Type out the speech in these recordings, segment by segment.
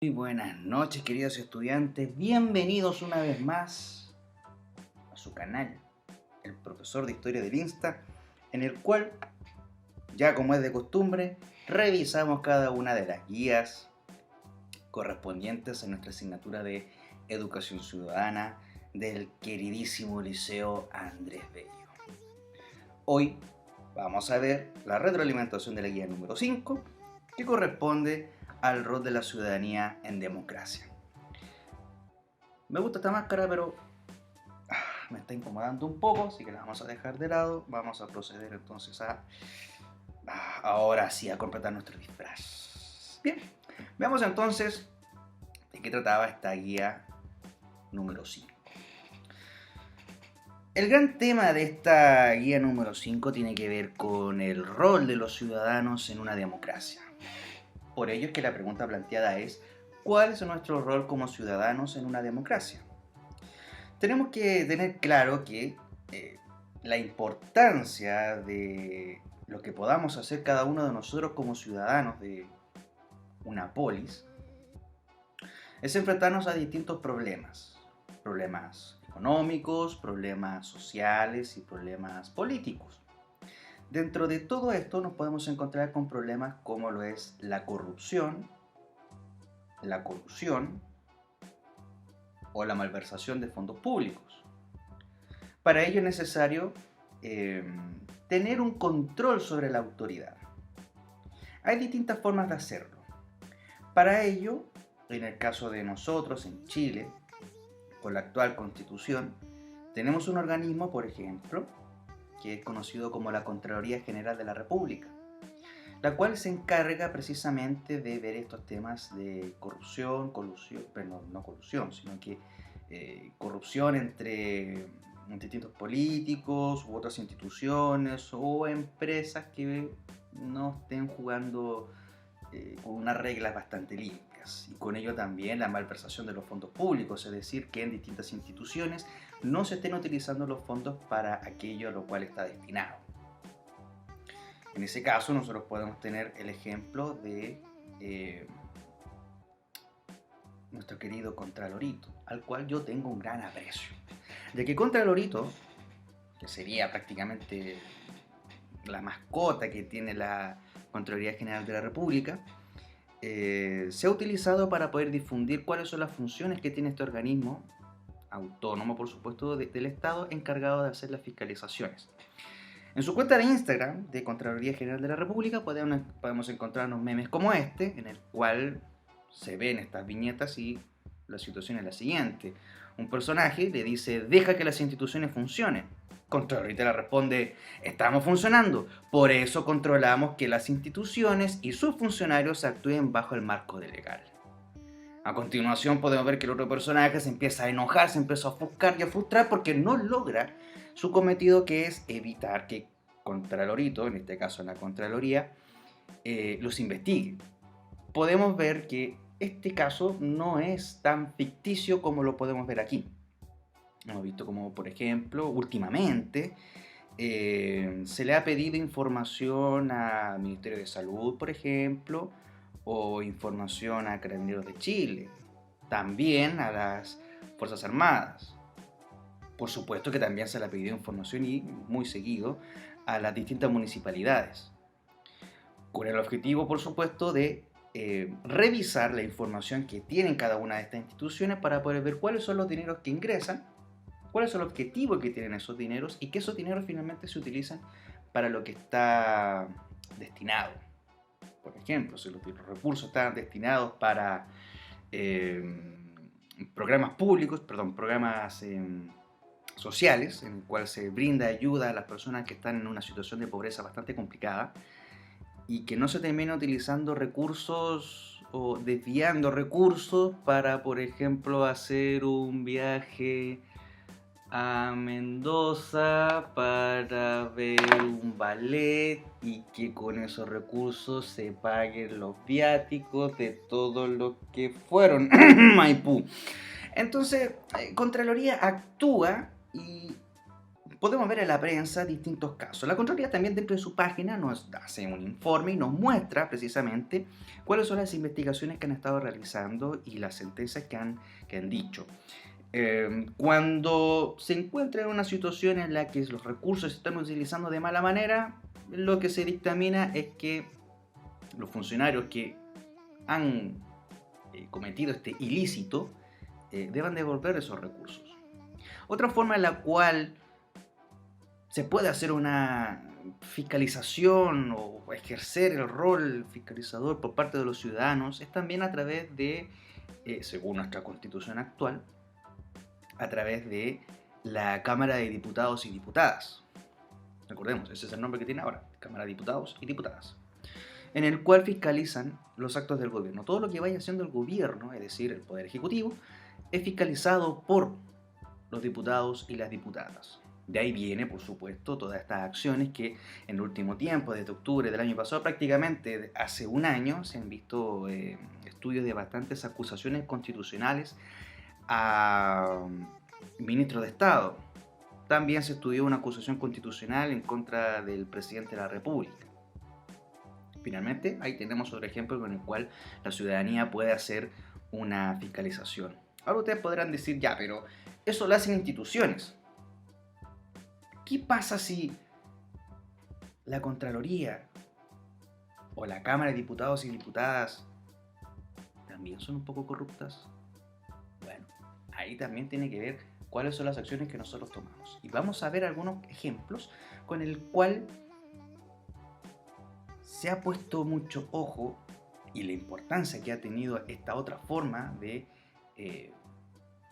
Muy buenas noches, queridos estudiantes. Bienvenidos una vez más a su canal, el profesor de Historia del Insta, en el cual, ya como es de costumbre, revisamos cada una de las guías correspondientes a nuestra asignatura de Educación Ciudadana del queridísimo Liceo Andrés Bello. Hoy vamos a ver la retroalimentación de la guía número 5, que corresponde al rol de la ciudadanía en democracia. Me gusta esta máscara, pero me está incomodando un poco, así que la vamos a dejar de lado. Vamos a proceder entonces ahora sí, a completar nuestro disfraz. Bien, veamos entonces de qué trataba esta guía número 5. El gran tema de esta guía número 5 tiene que ver con el rol de los ciudadanos en una democracia. Por ello es que la pregunta planteada es: ¿cuál es nuestro rol como ciudadanos en una democracia? Tenemos que tener claro que la importancia de lo que podamos hacer cada uno de nosotros como ciudadanos de una polis es enfrentarnos a distintos problemas económicos, problemas sociales y problemas políticos. Dentro de todo esto nos podemos encontrar con problemas como lo es la corrupción, la colusión o la malversación de fondos públicos. Para ello es necesario tener un control sobre la autoridad. Hay distintas formas de hacerlo. Para ello, en el caso de nosotros en Chile, con la actual Constitución, tenemos un organismo, por ejemplo, que es conocido como la Contraloría General de la República, la cual se encarga precisamente de ver estos temas de corrupción, corrupción entre distintos políticos u otras instituciones o empresas que no estén jugando con unas reglas bastante limpias, y con ello también la malversación de los fondos públicos, es decir, que en distintas instituciones no se estén utilizando los fondos para aquello a lo cual está destinado. En ese caso nosotros podemos tener el ejemplo de nuestro querido Contralorito, al cual yo tengo un gran aprecio, ya que Contralorito, que sería prácticamente la mascota que tiene la Contraloría General de la República, se ha utilizado para poder difundir cuáles son las funciones que tiene este organismo autónomo, por supuesto, del Estado, encargado de hacer las fiscalizaciones. En su cuenta de Instagram de Contraloría General de la República podemos encontrarnos memes como este, en el cual se ven estas viñetas y la situación es la siguiente. Un personaje le dice: deja que las instituciones funcionen. Contraloría le responde: estamos funcionando, por eso controlamos que las instituciones y sus funcionarios actúen bajo el marco de legal. A continuación podemos ver que el otro personaje se empieza a enojar, se empieza a ofuscar y a frustrar porque no logra su cometido, que es evitar que Contralorito, en este caso la Contraloría, los investigue. Podemos ver que este caso no es tan ficticio como lo podemos ver aquí. Hemos visto como, por ejemplo, últimamente se le ha pedido información al Ministerio de Salud, por ejemplo, o información a Carabineros de Chile, también a las Fuerzas Armadas. Por supuesto que también se le ha pedido información, y muy seguido, a las distintas municipalidades, con el objetivo, por supuesto, de revisar la información que tienen cada una de estas instituciones para poder ver cuáles son los dineros que ingresan, cuál es el objetivo que tienen esos dineros y que esos dineros finalmente se utilizan para lo que está destinado. Por ejemplo, si los recursos están destinados para programas sociales, en el cual se brinda ayuda a las personas que están en una situación de pobreza bastante complicada, y que no se termina utilizando recursos o desviando recursos para, por ejemplo, hacer un viaje a Mendoza para ver un ballet, y que con esos recursos se paguen los viáticos de todos los que fueron Maipú. Entonces, Contraloría actúa y podemos ver en la prensa distintos casos. La Contraloría también dentro de su página nos hace un informe y nos muestra precisamente cuáles son las investigaciones que han estado realizando y las sentencias que han dicho. Cuando se encuentra en una situación en la que los recursos se están utilizando de mala manera, lo que se dictamina es que los funcionarios que han cometido este ilícito deban devolver esos recursos. Otra forma en la cual se puede hacer una fiscalización o ejercer el rol fiscalizador por parte de los ciudadanos es también a través de, según nuestra constitución actual, a través de la Cámara de Diputados y Diputadas. Recordemos, ese es el nombre que tiene ahora, Cámara de Diputados y Diputadas, en el cual fiscalizan los actos del gobierno. Todo lo que vaya haciendo el gobierno, es decir, el Poder Ejecutivo, es fiscalizado por los diputados y las diputadas. De ahí viene, por supuesto, todas estas acciones que en el último tiempo, desde octubre del año pasado, prácticamente hace un año, se han visto estudios de bastantes acusaciones constitucionales a ministros de Estado. También se estudió una acusación constitucional en contra del presidente de la República. Finalmente, ahí tenemos otro ejemplo con el cual la ciudadanía puede hacer una fiscalización. Ahora ustedes podrán decir, ya, pero eso lo hacen instituciones. ¿Qué pasa si la Contraloría o la Cámara de Diputados y Diputadas también son un poco corruptas? Bueno, ahí también tiene que ver cuáles son las acciones que nosotros tomamos. Y vamos a ver algunos ejemplos con el cual se ha puesto mucho ojo y la importancia que ha tenido esta otra forma de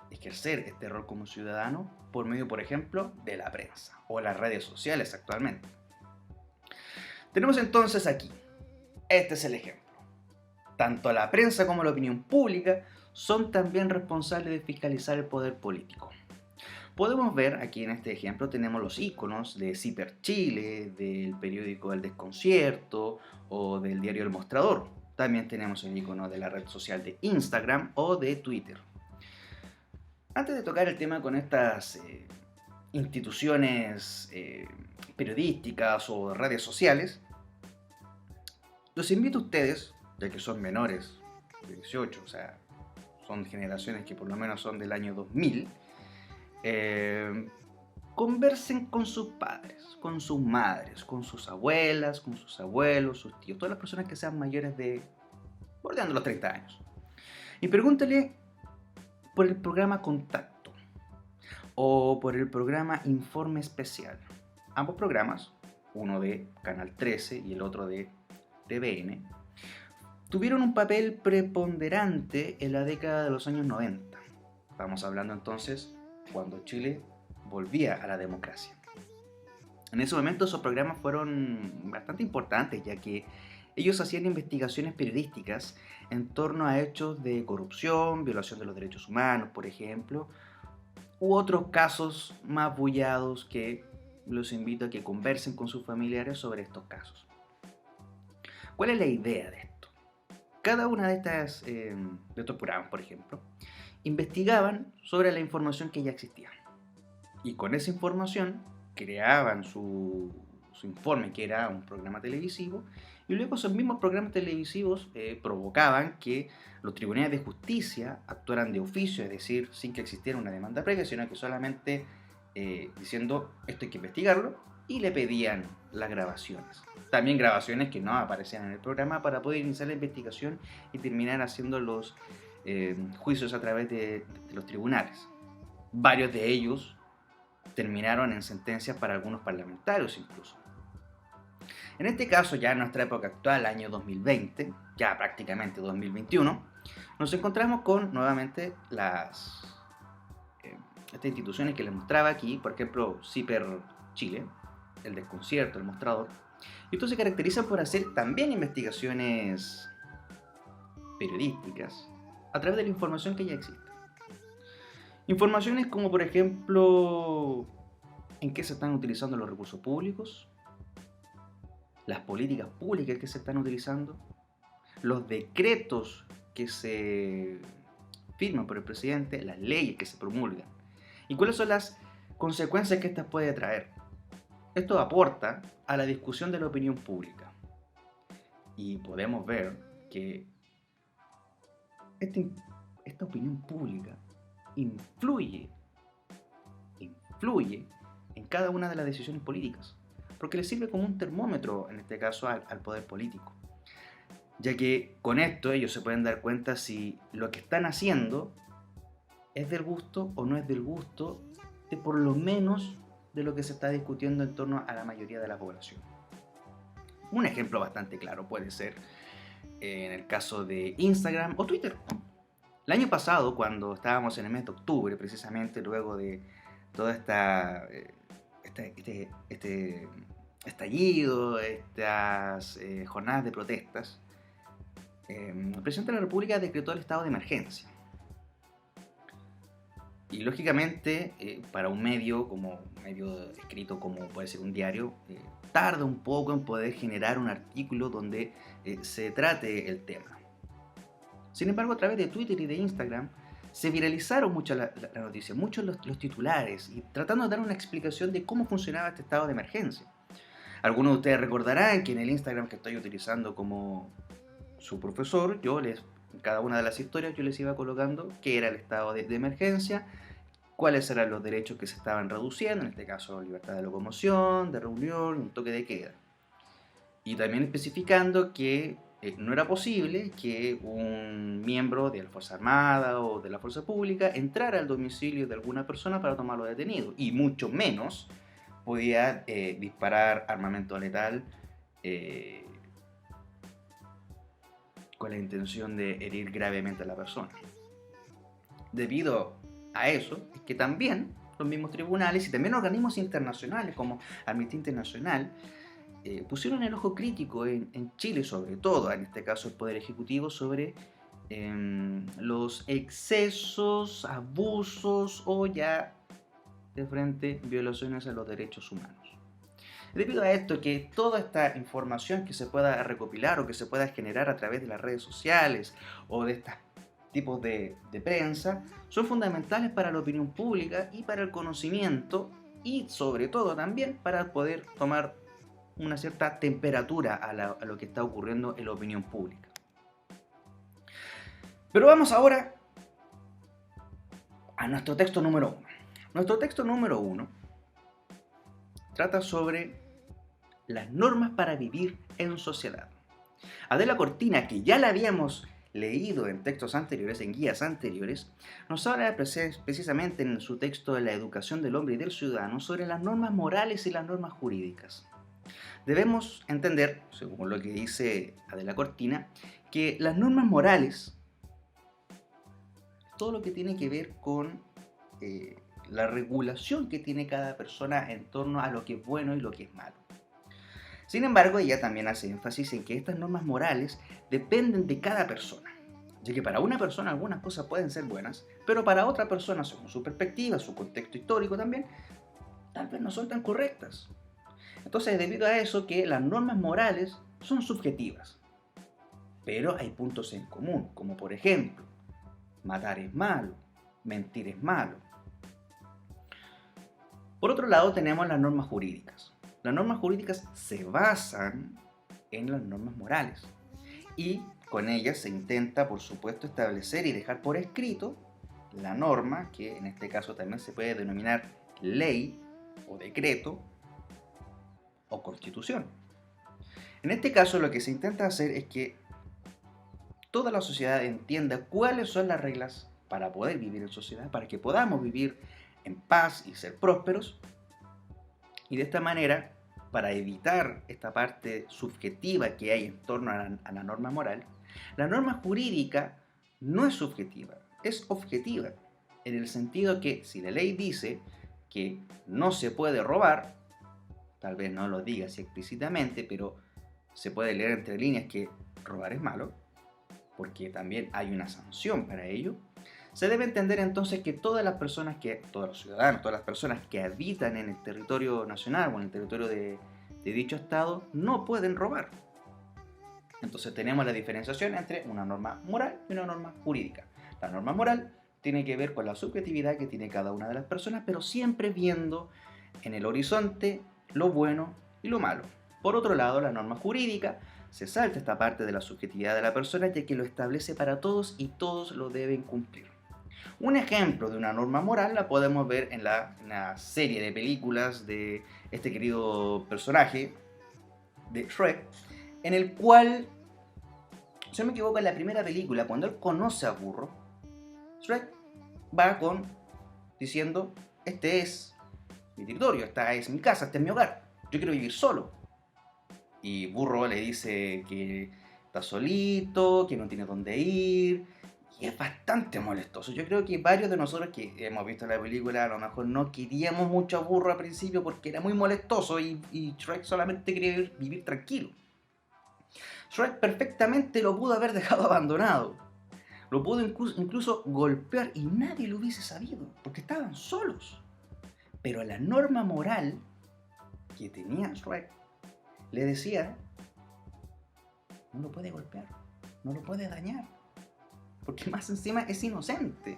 ejercer este rol como ciudadano por medio, por ejemplo, de la prensa o las redes sociales actualmente. Tenemos entonces aquí, este es el ejemplo. Tanto la prensa como la opinión pública son también responsables de fiscalizar el poder político. Podemos ver aquí en este ejemplo, tenemos los iconos de Ciper Chile, del periódico El Desconcierto o del diario El Mostrador. También tenemos el icono de la red social de Instagram o de Twitter. Antes de tocar el tema con estas instituciones periodísticas o redes sociales, los invito a ustedes, ya que son menores de 18, o sea, son generaciones que por lo menos son del año 2000, conversen con sus padres, con sus madres, con sus abuelas, con sus abuelos, sus tíos, todas las personas que sean mayores de bordeando los 30 años. Y pregúntale por el programa Contacto o por el programa Informe Especial. Ambos programas, uno de Canal 13 y el otro de TVN, tuvieron un papel preponderante en la década de los años 90. Estamos hablando entonces cuando Chile volvía a la democracia. En ese momento esos programas fueron bastante importantes, ya que ellos hacían investigaciones periodísticas en torno a hechos de corrupción, violación de los derechos humanos, por ejemplo, u otros casos más bullados que los invito a que conversen con sus familiares sobre estos casos. ¿Cuál es la idea de esto? Cada una de estos programas, por ejemplo, investigaban sobre la información que ya existía. Y con esa información creaban su informe, que era un programa televisivo, y luego esos mismos programas televisivos provocaban que los tribunales de justicia actuaran de oficio, es decir, sin que existiera una demanda previa, sino que solamente diciendo esto hay que investigarlo, y le pedían las grabaciones. También grabaciones que no aparecían en el programa para poder iniciar la investigación y terminar haciendo los juicios a través de los tribunales. Varios de ellos terminaron en sentencias para algunos parlamentarios incluso. En este caso, ya en nuestra época actual, año 2020, ya prácticamente 2021, nos encontramos con nuevamente estas instituciones que les mostraba aquí, por ejemplo, Ciper Chile, El Desconcierto, El Mostrador, y estos se caracterizan por hacer también investigaciones periodísticas a través de la información que ya existe. Informaciones como, por ejemplo, en qué se están utilizando los recursos públicos, las políticas públicas que se están utilizando, los decretos que se firman por el presidente, las leyes que se promulgan, y cuáles son las consecuencias que estas puede traer. Esto aporta a la discusión de la opinión pública. Y podemos ver que esta opinión pública influye en cada una de las decisiones políticas, porque le sirve como un termómetro, en este caso, al poder político. Ya que con esto ellos se pueden dar cuenta si lo que están haciendo es del gusto o no es del gusto de por lo menos de lo que se está discutiendo en torno a la mayoría de la población. Un ejemplo bastante claro puede ser en el caso de Instagram o Twitter. El año pasado, cuando estábamos en el mes de octubre, precisamente luego de todo este estallido, estas jornadas de protestas, el presidente de la República decretó el estado de emergencia. Y lógicamente, para un medio escrito como puede ser un diario, tarda un poco en poder generar un artículo donde se trate el tema. Sin embargo, a través de Twitter y de Instagram se viralizaron mucho la noticia, muchos los titulares, y tratando de dar una explicación de cómo funcionaba este estado de emergencia. Algunos de ustedes recordarán que en el Instagram que estoy utilizando como su profesor, en cada una de las historias yo les iba colocando qué era el estado de emergencia, cuáles eran los derechos que se estaban reduciendo, en este caso libertad de locomoción, de reunión, un toque de queda. Y también especificando que no era posible que un miembro de la Fuerza Armada o de la Fuerza Pública entrara al domicilio de alguna persona para tomarlo detenido, y mucho menos podía disparar armamento letal con la intención de herir gravemente a la persona. Debido a eso, es que también los mismos tribunales y también organismos internacionales como Amnistía Internacional pusieron el ojo crítico en Chile, sobre todo, en este caso el Poder Ejecutivo, sobre los excesos, abusos o ya de frente violaciones a los derechos humanos. Debido a esto, que toda esta información que se pueda recopilar o que se pueda generar a través de las redes sociales o de estos tipos de prensa son fundamentales para la opinión pública y para el conocimiento, y sobre todo también para poder tomar una cierta temperatura a lo que está ocurriendo en la opinión pública. Pero vamos ahora a nuestro texto número 1. Nuestro texto número 1 trata sobre las normas para vivir en sociedad. Adela Cortina, que ya la habíamos leído en textos anteriores, en guías anteriores, nos habla precisamente en su texto de la educación del hombre y del ciudadano sobre las normas morales y las normas jurídicas. Debemos entender, según lo que dice Adela Cortina, que las normas morales, todo lo que tiene que ver con la regulación que tiene cada persona en torno a lo que es bueno y lo que es malo. Sin embargo, ella también hace énfasis en que estas normas morales dependen de cada persona, ya que para una persona algunas cosas pueden ser buenas, pero para otra persona, según su perspectiva, su contexto histórico también, tal vez no son tan correctas. Entonces, debido a eso, que las normas morales son subjetivas, pero hay puntos en común, como por ejemplo, matar es malo, mentir es malo. Por otro lado, tenemos las normas jurídicas. Las normas jurídicas se basan en las normas morales y con ellas se intenta, por supuesto, establecer y dejar por escrito la norma, que en este caso también se puede denominar ley o decreto o constitución. En este caso, lo que se intenta hacer es que toda la sociedad entienda cuáles son las reglas para poder vivir en sociedad, para que podamos vivir en paz y ser prósperos. Y de esta manera, para evitar esta parte subjetiva que hay en torno a la norma moral, la norma jurídica no es subjetiva, es objetiva, en el sentido que si la ley dice que no se puede robar, tal vez no lo diga así explícitamente, pero se puede leer entre líneas que robar es malo, porque también hay una sanción para ello. Se debe entender entonces que todos los ciudadanos, todas las personas que habitan en el territorio nacional o en el territorio de dicho estado no pueden robar. Entonces tenemos la diferenciación entre una norma moral y una norma jurídica. La norma moral tiene que ver con la subjetividad que tiene cada una de las personas, pero siempre viendo en el horizonte lo bueno y lo malo. Por otro lado, la norma jurídica se salta esta parte de la subjetividad de la persona, ya que lo establece para todos y todos lo deben cumplir. Un ejemplo de una norma moral la podemos ver en la serie de películas de este querido personaje de Shrek, en el cual, si no me equivoco, en la primera película, cuando él conoce a Burro, Shrek va diciendo, este es mi territorio, esta es mi casa, este es mi hogar, yo quiero vivir solo. Y Burro le dice que está solito, que no tiene dónde ir, y es bastante molestoso. Yo creo que varios de nosotros que hemos visto la película a lo mejor no queríamos mucho a Burro al principio porque era muy molestoso y Shrek solamente quería vivir tranquilo. Shrek perfectamente lo pudo haber dejado abandonado. Lo pudo incluso golpear y nadie lo hubiese sabido, porque estaban solos. Pero la norma moral que tenía Shrek le decía, no lo puede golpear, no lo puede dañar, porque más encima es inocente.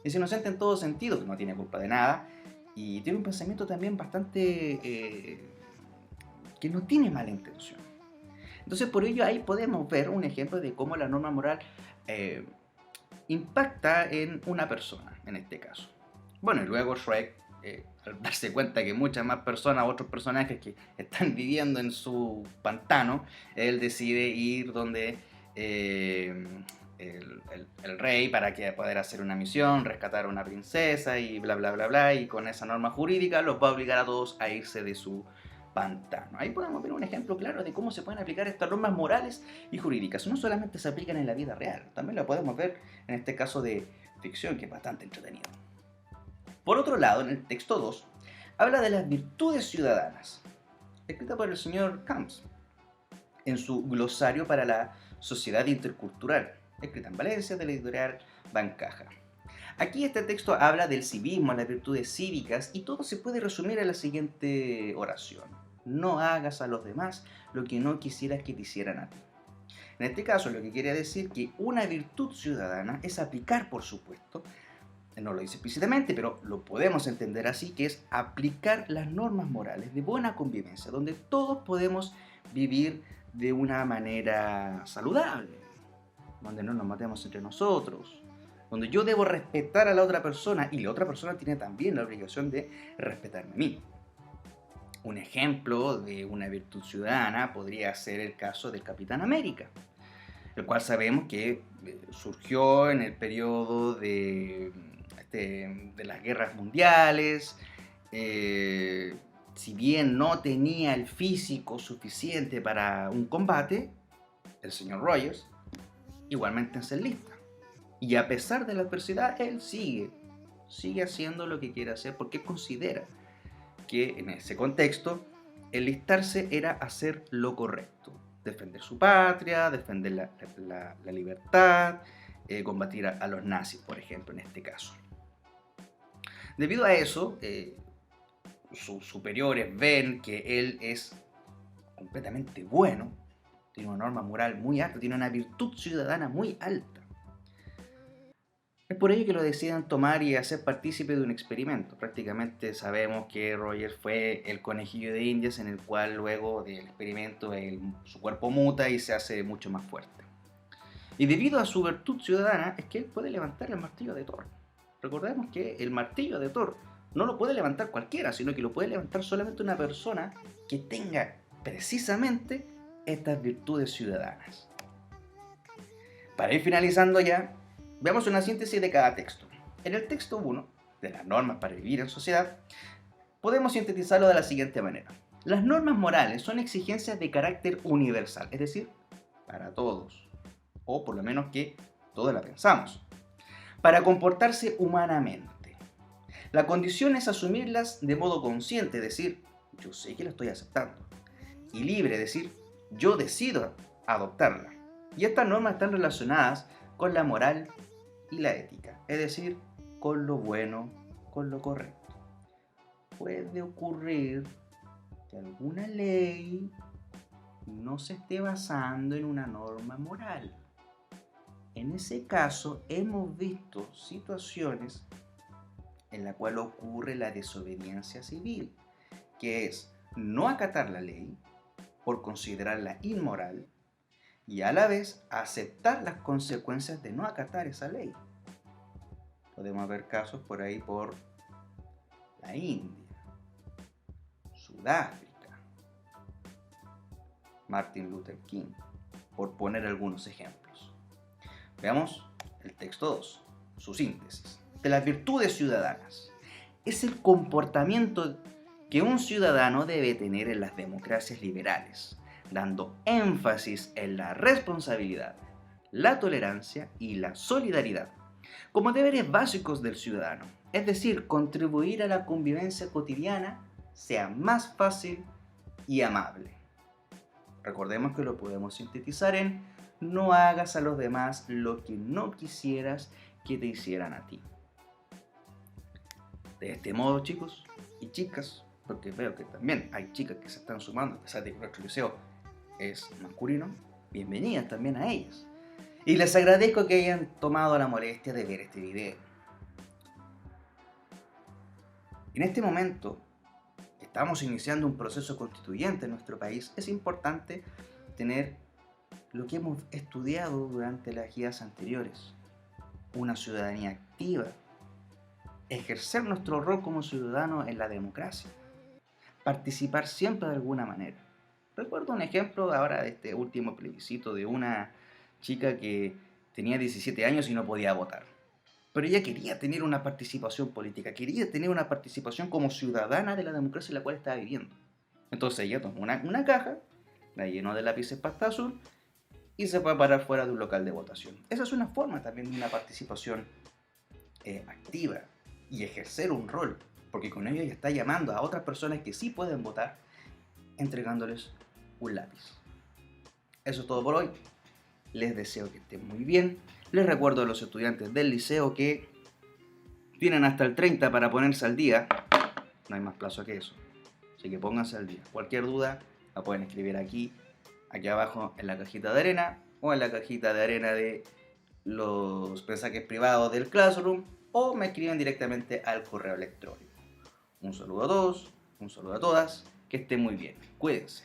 Es inocente en todo sentido, que no tiene culpa de nada, y tiene un pensamiento también bastante que no tiene mala intención. Entonces por ello ahí podemos ver un ejemplo de cómo la norma moral impacta en una persona, en este caso. Bueno, y luego Shrek, al darse cuenta que muchas más personas, otros personajes que están viviendo en su pantano, él decide ir donde el rey para que poder hacer una misión, rescatar a una princesa y bla bla bla bla, y con esa norma jurídica los va a obligar a todos a irse de su pantano. Ahí podemos ver un ejemplo claro de cómo se pueden aplicar estas normas morales y jurídicas. No solamente se aplican en la vida real, también la podemos ver en este caso de ficción, que es bastante entretenido. Por otro lado, en el texto 2, habla de las virtudes ciudadanas, escrita por el señor Camps, en su glosario para la sociedad intercultural, escrita en Valencia, de la editorial Bancaja. Aquí este texto habla del civismo, las virtudes cívicas, y todo se puede resumir en la siguiente oración: no hagas a los demás lo que no quisieras que te hicieran a ti. En este caso, lo que quiere decir que una virtud ciudadana es aplicar, por supuesto, no lo dice explícitamente, pero lo podemos entender así, que es aplicar las normas morales de buena convivencia, donde todos podemos vivir de una manera saludable, donde no nos matemos entre nosotros, donde yo debo respetar a la otra persona y la otra persona tiene también la obligación de respetarme a mí. Un ejemplo de una virtud ciudadana podría ser el caso del Capitán América, el cual sabemos que surgió en el periodo de las guerras mundiales. Si bien no tenía el físico suficiente para un combate, el señor Rogers igualmente es enlista. Y a pesar de la adversidad, él sigue haciendo lo que quiere hacer porque considera que en ese contexto enlistarse era hacer lo correcto, defender su patria, defender la libertad, combatir a los nazis, por ejemplo, en este caso. Debido a eso, sus superiores ven que él es completamente bueno, tiene una norma moral muy alta, tiene una virtud ciudadana muy alta. Es por ello que lo deciden tomar y hacer partícipe de un experimento. Prácticamente sabemos que Roger fue el conejillo de Indias, en el cual luego del experimento su cuerpo muta y se hace mucho más fuerte. Y debido a su virtud ciudadana es que él puede levantar el martillo de Thor. Recordemos que el martillo de Thor no lo puede levantar cualquiera, sino que lo puede levantar solamente una persona que tenga precisamente estas virtudes ciudadanas. Para ir finalizando ya, veamos una síntesis de cada texto. En el texto 1, de las normas para vivir en sociedad, podemos sintetizarlo de la siguiente manera. Las normas morales son exigencias de carácter universal, es decir, para todos, o por lo menos que todos la pensamos, para comportarse humanamente. La condición es asumirlas de modo consciente, es decir, yo sé que la estoy aceptando, y libre, es decir, yo decido adoptarla. Y estas normas están relacionadas con la moral y la ética, es decir, con lo bueno, con lo correcto. Puede ocurrir que alguna ley no se esté basando en una norma moral, En ese caso hemos visto situaciones en la cual ocurre la desobediencia civil, que es no acatar la ley por considerarla inmoral y a la vez aceptar las consecuencias de no acatar esa ley. Podemos ver casos por ahí por la India, Sudáfrica, Martin Luther King, por poner algunos ejemplos. Veamos el texto 2, su síntesis. De las virtudes ciudadanas. Es el comportamiento que un ciudadano debe tener en las democracias liberales, dando énfasis en la responsabilidad, la tolerancia y la solidaridad, como deberes básicos del ciudadano, es decir, contribuir a la convivencia cotidiana sea más fácil y amable. Recordemos que lo podemos sintetizar en no hagas a los demás lo que no quisieras que te hicieran a ti. De este modo, chicos y chicas, porque veo que también hay chicas que se están sumando, a pesar de que nuestro liceo es masculino, bienvenidas también a ellas. Y les agradezco que hayan tomado la molestia de ver este video. En este momento, estamos iniciando un proceso constituyente en nuestro país. Es importante tener lo que hemos estudiado durante las guías anteriores. Una ciudadanía activa. Ejercer nuestro rol como ciudadanos en la democracia. Participar siempre de alguna manera. Recuerdo un ejemplo ahora de este último plebiscito de una chica que tenía 17 años y no podía votar. Pero ella quería tener una participación política, quería tener una participación como ciudadana de la democracia en la cual estaba viviendo. Entonces ella tomó una caja, la llenó de lápices pasta azul y se fue a parar fuera de un local de votación. Esa es una forma también de una participación activa y ejercer un rol, porque con ello ella está llamando a otras personas que sí pueden votar, entregándoles un lápiz. Eso es todo por hoy. Les deseo que estén muy bien. Les recuerdo a los estudiantes del liceo que tienen hasta el 30 para ponerse al día. No hay más plazo que eso. Así que pónganse al día. Cualquier duda la pueden escribir aquí abajo en la cajita de arena o en la cajita de arena de los mensajes privados del Classroom o me escriben directamente al correo electrónico. Un saludo a todos, un saludo a todas. Que estén muy bien. Cuídense.